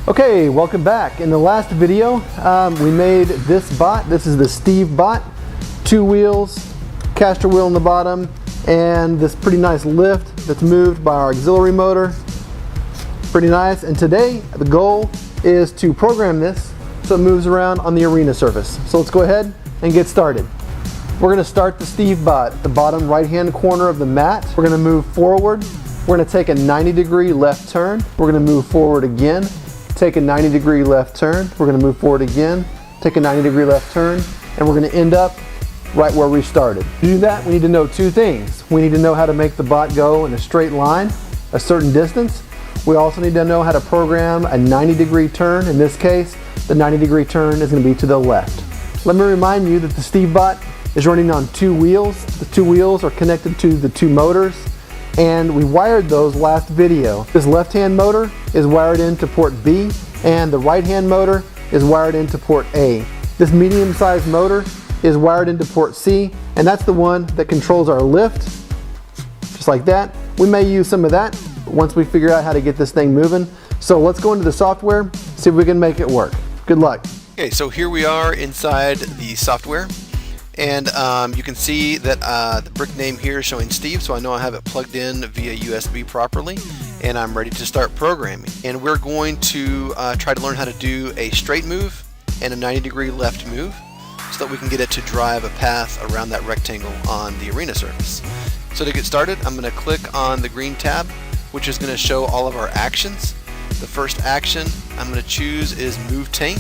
Okay, welcome back. In the last video, we made this bot. This is the Steve bot. 2 wheels, caster wheel on the bottom, and this pretty nice lift that's moved by our auxiliary motor. Pretty nice. And today, the goal is to program this so it moves around on the arena surface. So let's go ahead and get started. We're going to start the Steve bot at the bottom right-hand corner of the mat. We're going to move forward. We're going to take a 90-degree left turn. We're going to move forward again. Take a 90-degree left turn. We're going to move forward again, take a 90-degree left turn, and we're going to end up right where we started. To do that, we need to know 2 things. We need to know how to make the bot go in a straight line, a certain distance. We also need to know how to program a 90-degree turn. In this case, the 90-degree turn is going to be to the left. Let me remind you that the Steve bot is running on 2 wheels. The 2 wheels are connected to the 2 motors, and we wired those last video. This left-hand motor is wired into port B, and the right-hand motor is wired into port A. This medium-sized motor is wired into port C, and that's the one that controls our lift, just like that. We may use some of that once we figure out how to get this thing moving. So let's go into the software, see if we can make it work. Good luck. Okay, so here we are inside the software. And you can see that the brick name here is showing Steve, so I know I have it plugged in via USB properly, and I'm ready to start programming. And we're going to try to learn how to do a straight move and a 90-degree left move so that we can get it to drive a path around that rectangle on the arena surface. So to get started, I'm going to click on the green tab, which is going to show all of our actions. The first action I'm going to choose is Move Tank.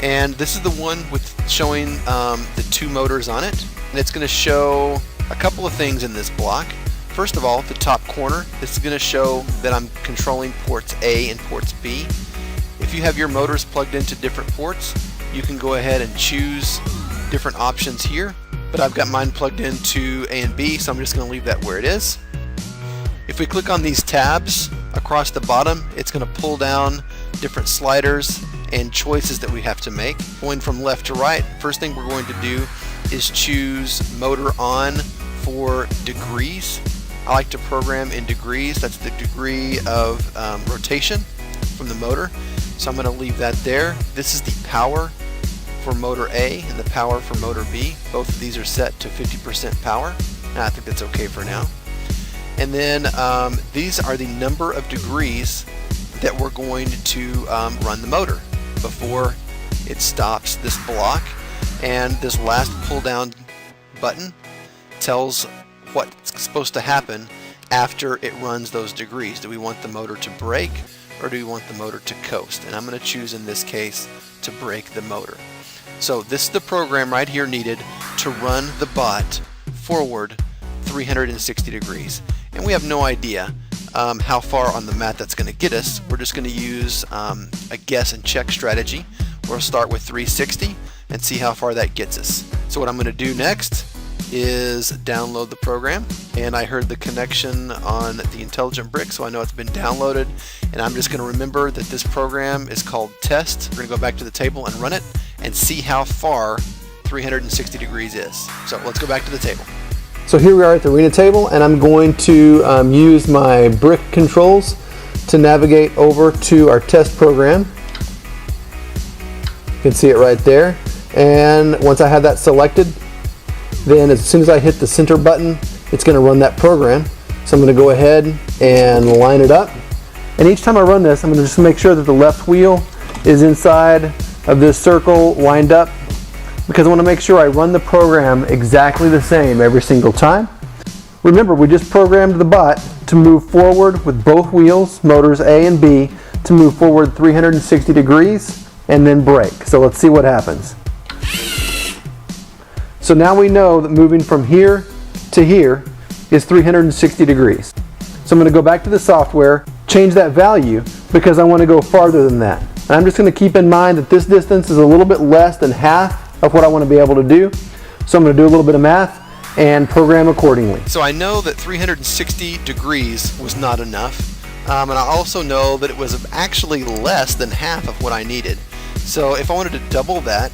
And this is the one with showing the 2 motors on it. And it's going to show a couple of things in this block. First of all, the top corner, this is going to show that I'm controlling ports A and ports B. If you have your motors plugged into different ports, you can go ahead and choose different options here. But I've got mine plugged into A and B, so I'm just going to leave that where it is. If we click on these tabs across the bottom, it's going to pull down different sliders and choices that we have to make. Going from left to right, first thing we're going to do is choose motor on for degrees. I like to program in degrees. That's the degree of rotation from the motor. So I'm going to leave that there. This is the power for motor A and the power for motor B. Both of these are set to 50% power. And I think that's okay for now. And then these are the number of degrees that we're going to run the motor before it stops this block. And this last pull down button tells what's supposed to happen after it runs those degrees. Do we want the motor to brake, or do we want the motor to coast? And I'm going to choose in this case to brake the motor. So this is the program right here needed to run the bot forward 360 degrees. And we have no idea how far on the mat that's going to get us. We're just going to use a guess and check strategy. We'll start with 360 and see how far that gets us. So what I'm going to do next is download the program, and I heard the connection on the intelligent brick, so I know it's been downloaded. And I'm just going to remember that this program is called test. We're going to go back to the table and run it and see how far 360 degrees is. So let's go back to the table. So here we are at the arena table, and I'm going to use my brick controls to navigate over to our test program. You can see it right there. And once I have that selected, then as soon as I hit the center button, it's going to run that program. So I'm going to go ahead and line it up. And each time I run this, I'm going to just make sure that the left wheel is inside of this circle lined up, because I want to make sure I run the program exactly the same every single time. Remember, we just programmed the bot to move forward with both wheels, motors A and B, to move forward 360 degrees and then brake. So let's see what happens. So now we know that moving from here to here is 360 degrees. So I'm going to go back to the software, change that value because I want to go farther than that. And I'm just going to keep in mind that this distance is a little bit less than half of what I want to be able to do. So I'm going to do a little bit of math and program accordingly. So I know that 360 degrees was not enough. And I also know that it was actually less than half of what I needed. So if I wanted to double that,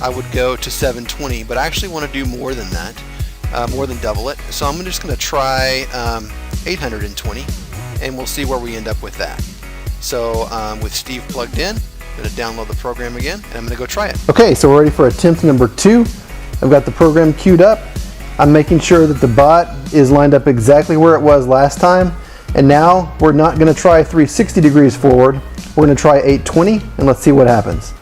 I would go to 720, but I actually want to do more than that, more than double it. So I'm just going to try 820, and we'll see where we end up with that. So with Steve plugged in, I'm going to download the program again, and I'm going to go try it. Okay, so we're ready for attempt number 2. I've got the program queued up. I'm making sure that the bot is lined up exactly where it was last time. And now we're not going to try 360 degrees forward. We're going to try 820, and let's see what happens.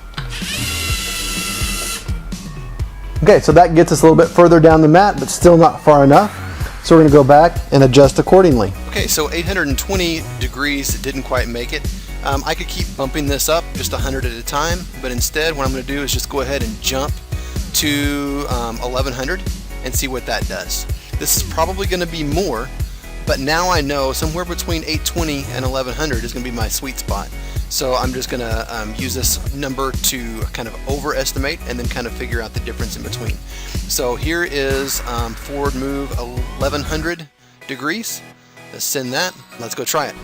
Okay, so that gets us a little bit further down the mat, but still not far enough. So we're going to go back and adjust accordingly. Okay, so 820 degrees didn't quite make it. I could keep bumping this up just 100 at a time, but instead what I'm going to do is just go ahead and jump to 1100 and see what that does. This is probably going to be more, but now I know somewhere between 820 and 1100 is going to be my sweet spot. So I'm just going to use this number to kind of overestimate and then kind of figure out the difference in between. So here is forward move 1100 degrees. Let's send that. Let's go try it.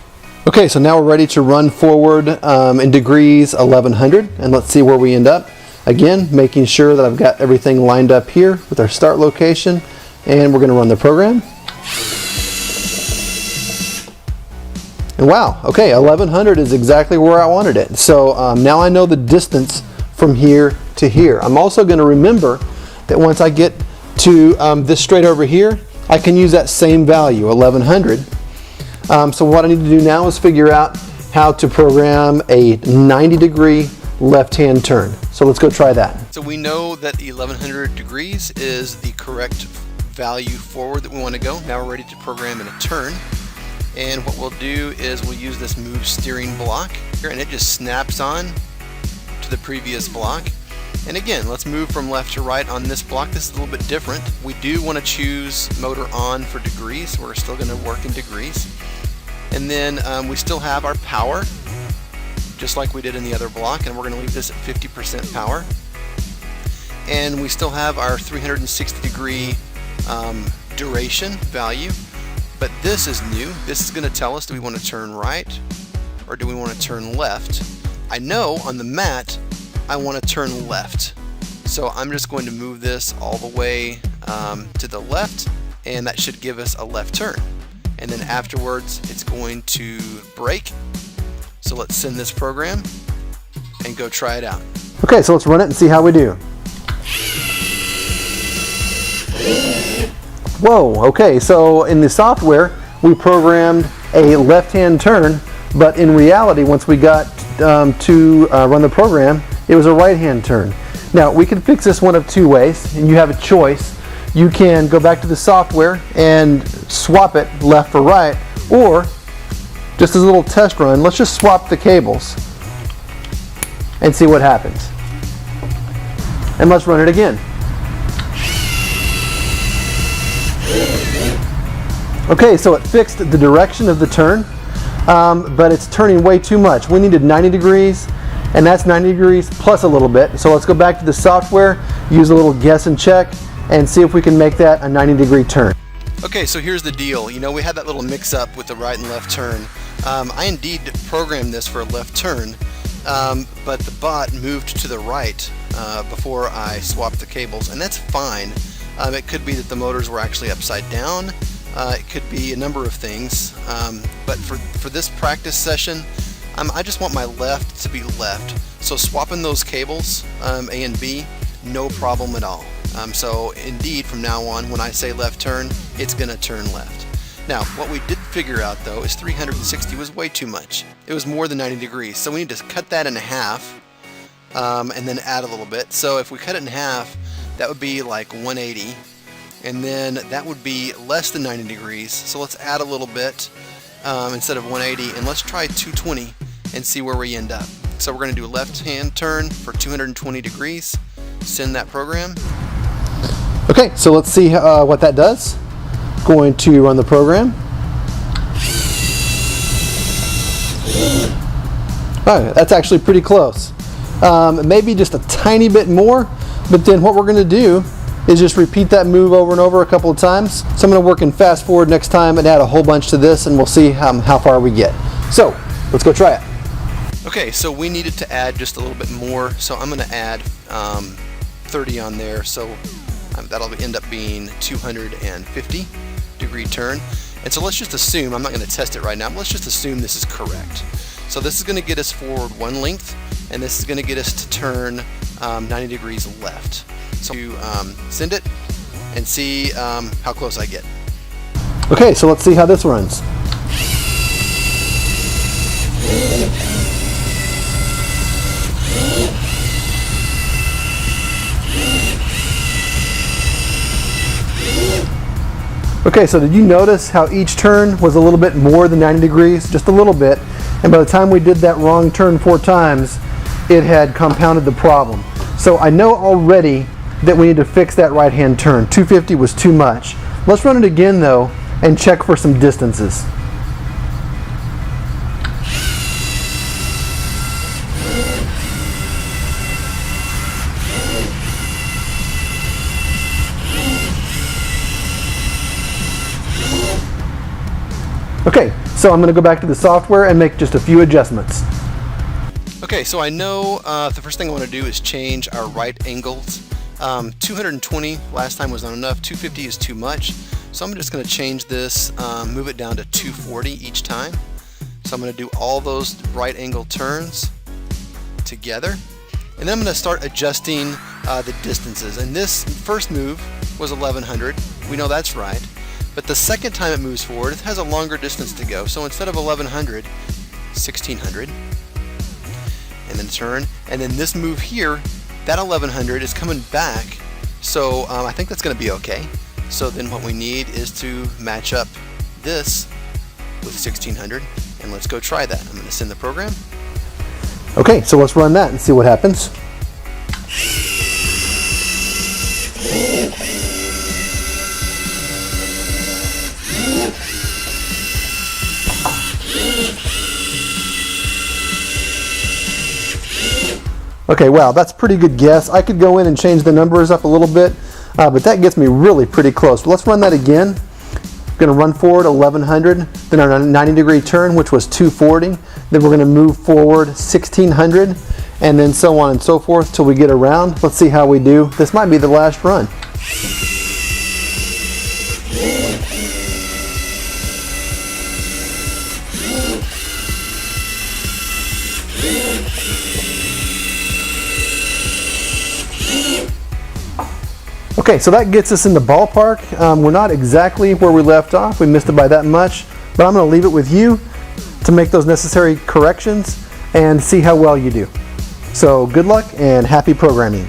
Okay, so now we're ready to run forward in degrees 1100, and let's see where we end up. Again, making sure that I've got everything lined up here with our start location, and we're going to run the program. And wow, okay, 1100 is exactly where I wanted it. So now I know the distance from here to here. I'm also going to remember that once I get to this straight over here, I can use that same value, 1100. So what I need to do now is figure out how to program a 90-degree left-hand turn. So let's go try that. So we know that the 1100 degrees is the correct value forward that we want to go. Now we're ready to program in a turn. And what we'll do is we'll use this move steering block here, and it just snaps on to the previous block. And again, let's move from left to right on this block. This is a little bit different. We do want to choose motor on for degrees. We're still going to work in degrees. And then we still have our power, just like we did in the other block, and we're going to leave this at 50% power. And we still have our 360 degree duration value, but this is new. This is going to tell us, do we want to turn right or do we want to turn left? I know on the mat I want to turn left, so I'm just going to move this all the way to the left, and that should give us a left turn. And then afterwards it's going to brake. So let's send this program and go try it out. Okay, so let's run it and see how we do. Whoa, okay, so in the software we programmed a left-hand turn, but in reality once we got to run the program, it was a right-hand turn. Now we can fix this one of two ways, and you have a choice. You can go back to the software and swap it left for right, or just as a little test run, let's just swap the cables and see what happens. And let's run it again. Okay, so it fixed the direction of the turn, but it's turning way too much. We needed 90 degrees, and that's 90 degrees plus a little bit. So let's go back to the software, use a little guess and check, and see if we can make that a 90-degree turn. Okay, so here's the deal. You know, we had that little mix-up with the right and left turn. I indeed programmed this for a left turn, but the bot moved to the right before I swapped the cables, and that's fine. It could be that the motors were actually upside down. It could be a number of things, but for this practice session, I just want my left to be left. So swapping those cables, A and B, no problem at all. So indeed, from now on, when I say left turn, it's going to turn left. Now, what we did figure out though is 360 was way too much. It was more than 90 degrees, so we need to cut that in half and then add a little bit. So if we cut it in half, that would be like 180, and then that would be less than 90 degrees. So let's add a little bit instead of 180, and let's try 220 and see where we end up. So we're going to do a left-hand turn for 220 degrees. Send that program. Okay, so let's see what that does. Going to run the program. Oh, that's actually pretty close. Maybe just a tiny bit more, but then what we're going to do is just repeat that move over and over a couple of times. So I'm going to work in fast forward next time and add a whole bunch to this, and we'll see how far we get. So let's go try it. Okay, so we needed to add just a little bit more, so I'm going to add 30 on there, so that'll end up being 250 degree turn. And so let's just assume, I'm not going to test it right now, but let's just assume this is correct. So this is going to get us forward 1 length, and this is going to get us to turn 90 degrees left. So send it and see how close I get. Okay, so let's see how this runs. Okay, so did you notice how each turn was a little bit more than 90 degrees? Just a little bit. And by the time we did that wrong turn 4 times, it had compounded the problem. So I know already that we need to fix that right-hand turn. 250 was too much. Let's run it again though and check for some distances. Okay, so I'm going to go back to the software and make just a few adjustments. Okay, so I know the first thing I want to do is change our right angles. 220 last time was not enough, 250 is too much, so I'm just going to change this, move it down to 240 each time. So I'm going to do all those right angle turns together, and then I'm going to start adjusting the distances. And this first move was 1100, we know that's right. But the second time it moves forward, it has a longer distance to go. So instead of 1100, 1600, and then turn. And then this move here, that 1100 is coming back. So I think that's going to be okay. So then what we need is to match up this with 1600. And let's go try that. I'm going to send the program. Okay, so let's run that and see what happens. Okay, wow, that's a pretty good guess. I could go in and change the numbers up a little bit, but that gets me really pretty close. But let's run that again. We're going to run forward 1100, then our 90 degree turn, which was 240. Then we're going to move forward 1600, and then so on and so forth till we get around. Let's see how we do. This might be the last run. Okay, so that gets us in the ballpark. We're not exactly where we left off. We missed it by that much, but I'm going to leave it with you to make those necessary corrections and see how well you do. So good luck and happy programming.